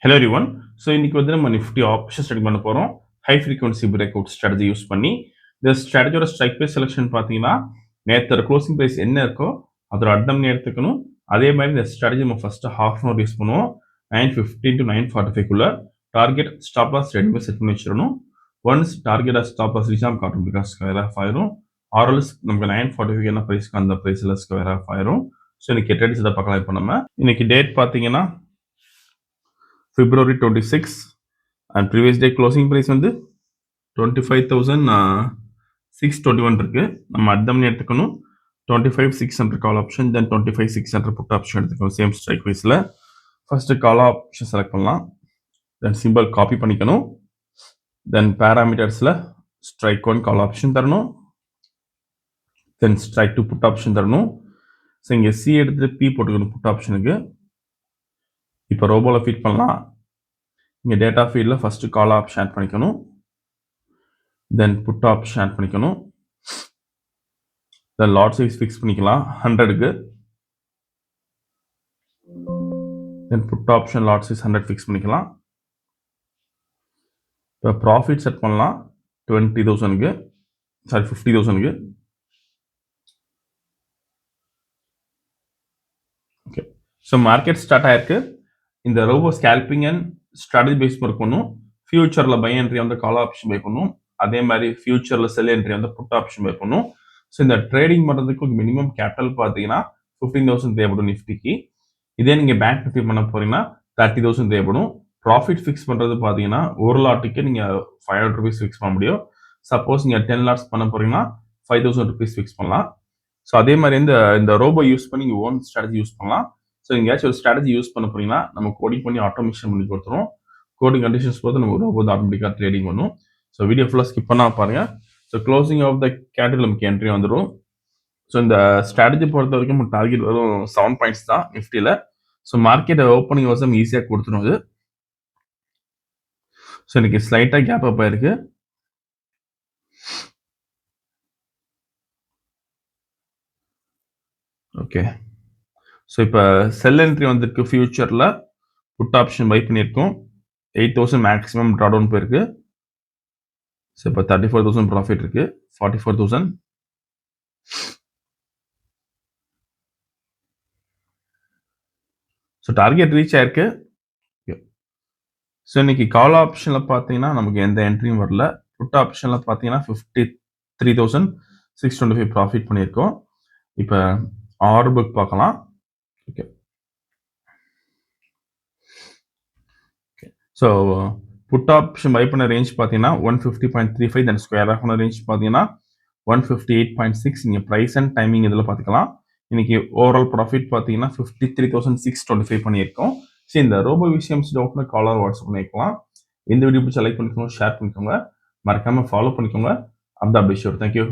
Hello everyone. So இன்னைக்கு வந்து நம்ம நிஃப்டி ஆப்ஷன் ஸ்டடி பண்ண போகிறோம். High frequency break out strategy use பண்ணி இந்த ஸ்ட்ராட்டஜியோட ஸ்ட்ரைக் ப்ரைஸ் செலெக்ஷன் பார்த்தீங்கன்னா நேற்று க்ளோசிங் ப்ரைஸ் என்ன இருக்கோ அதோட அட்டம் எடுத்துக்கணும். அதே மாதிரி இந்த ஸ்ட்ராட்டஜி நம்ம first half an hour use பண்ணுவோம். 9:15 to 9:45 டார்கெட் ஸ்டாப் லாஸ் ரெண்டுமே செட் பண்ணி வச்சிடணும். Once target stop loss reach ஆட்டோமேட்டிக்காக ஸ்கொயர் ஆஃப் ஆயிரும். ஆர்எல்ஸ் நமக்கு 9:45 என்ன ப்ரைஸ்க்கு அந்த ப்ரைஸில் ஸ்கொயர் ஆஃப் ஆயிரும். ஸோ இன்னைக்கு ட்ரேட்ஸ் இதை பார்க்கலாம். இப்போ நம்ம இன்னைக்கு டேட் பார்த்தீங்கன்னா February 26 and previous day closing price வந்து 25,621 இருக்கு. நம்ம அட்டம் எடுத்துக்கணும். 25,600 கால் ஆப்ஷன், தென் 25,600 புட் ஆப்ஷன் எடுத்துக்கணும். சேம் ஸ்ட்ரைக் ப்ரைஸில் ஃபர்ஸ்ட் கால் ஆப்ஷன் செலக்ட் பண்ணலாம். தென் சிம்பிள் காப்பி பண்ணிக்கணும். தென் பேராமீட்டர்ஸில் ஸ்ட்ரைக் 1 கால் ஆப்ஷன் தரணும். தென் ஸ்ட்ரைக் 2 புட் ஆப்ஷன் தரணும். ஸோ இங்கே சி எடுத்துட்டு பி போட்டுக்கணும் புட் ஆப்ஷனுக்கு. இப்போ ரோபோவில் ஃபீட் பண்ணலாம். இங்கே டேட்டா ஃபீல்டில் ஃபஸ்ட்டு கால் ஆப்ஷன் ஆட் பண்ணிக்கணும். தென் புட் ஆப்ஷன் ஆட் பண்ணிக்கணும். தென் லாட் சைஸ் ஃபிக்ஸ் பண்ணிக்கலாம் 100க்கு. Then put option lot size 100 fix பண்ணிக்கலாம். இப்போ ப்ராஃபிட் செட் பண்ணலாம் 20,000க்கு, சாரி 50,000க்கு. ஓகே, ஸோ மார்க்கெட் ஸ்டார்ட் ஆயிருக்கு. இந்த robo scalping and strategy base work பண்ணும். ஃபியூச்சரில் பை என்ட்ரி வந்து கால் ஆப்ஷன் பை பண்ணும். அதே மாதிரி ஃபியூச்சரில் செல் என்ட்ரி வந்து புட் ஆப்ஷன் பை பண்ணும். ஸோ இந்த ட்ரேடிங் பண்ணுறதுக்கு மினிமம் கேபிட்டல் பார்த்தீங்கன்னா 15,000 தேவைப்படும் நிஃப்டிக்கு. இதே நீங்கள் பேங்க் நிஃப்டி பண்ண போறீங்கன்னா 30,000 தேவைப்படும். ப்ராஃபிட் ஃபிக்ஸ் பண்ணுறது பார்த்தீங்கன்னா ஒரு லாட்டுக்கு நீங்கள் 500 rupees ஃபிக்ஸ் பண்ண முடியும். சப்போஸ் நீங்கள் 10 lots பண்ண போறீங்கன்னா 5,000 rupees ஃபிக்ஸ் பண்ணலாம். ஸோ அதே மாதிரி இந்த ரோபோ யூஸ் பண்ணி நீங்கள் ஓன் ஸ்ட்ராட்டஜி யூஸ் பண்ணலாம். ஸோ எங்கேயாச்சும் ஒரு ஸ்ட்ராட்டஜி யூஸ் பண்ண போறீங்கன்னா நம்ம கோடிங் பண்ணி ஆட்டோமேஷன் பண்ணி கொடுத்துரும். கோடிங் கண்டிஷன்ஸ் போது நம்ம ரோபோ ஆட்டோமேட்டிக்காக ட்ரேடிங் பண்ணும். ஸோ வீடியோ ஃபுல்லாக ஸ்கிப் பண்ணால் பாருங்க. So closing of the candle நமக்கு என்ட்ரி வந்துடும். ஸோ இந்த ஸ்ட்ராட்டஜி பொறுத்த வரைக்கும் டார்கெட் வரும் 7 points தான் நிஃப்டியில். ஸோ மார்க்கெட் ஓப்பனிங் வருஷம் ஈஸியாக கொடுத்துரும் அது. ஸோ இன்னைக்கு ஸ்லைட்டாக கேப் அப் ஆயிருக்கு. ஓகே, ஸோ இப்போ செல் என்ட்ரி வந்திருக்கு. ஃபியூச்சரில் புட் ஆப்ஷன் பை பண்ணியிருக்கோம். 8,000 மேக்ஸிமம் ட்ரா டவுன் போயிருக்கு. ஸோ இப்போ 34,000 ப்ராஃபிட் இருக்கு. 44,000. ஸோ டார்கெட் ரீச் ஆயிருக்கு. ஸோ இன்னைக்கு கால் ஆப்ஷனில் பார்த்தீங்கன்னா நமக்கு எந்த என்ட்ரியும் வரல. புட் ஆப்ஷனில் பார்த்தீங்கன்னா 53,625 ப்ராஃபிட் பண்ணியிருக்கோம். இப்போ ஆர்டர் புக் பார்க்கலாம். Okay, so put option buy பண்ண ரேஞ்ச் பார்த்தீங்கன்னா 150.35, தென் ஸ்கொயர் ஆஃப் பண்ண ரேஞ்ச் பார்த்தீங்கன்னா 158.6. நீங்கள் ப்ரைஸ் அண்ட் டைமிங் இதில் பார்த்துக்கலாம். இன்னைக்கு ஓவரால் ப்ராஃபிட் பார்த்தீங்கன்னா 53,625 பண்ணியிருக்கோம். ஸோ இந்த ரோபோ விஷயம்ஸ் டவுட்னு காலர் வாட்ஸ்அப் பண்ணிக்கலாம். இந்த வீடியோ பிடிச்ச லைக் பண்ணிக்கோங்க, ஷேர் பண்ணிக்கோங்க, மறக்காமல் ஃபாலோ பண்ணிக்கோங்க. அப்தா அப்டேஷோர். தேங்க்யூ.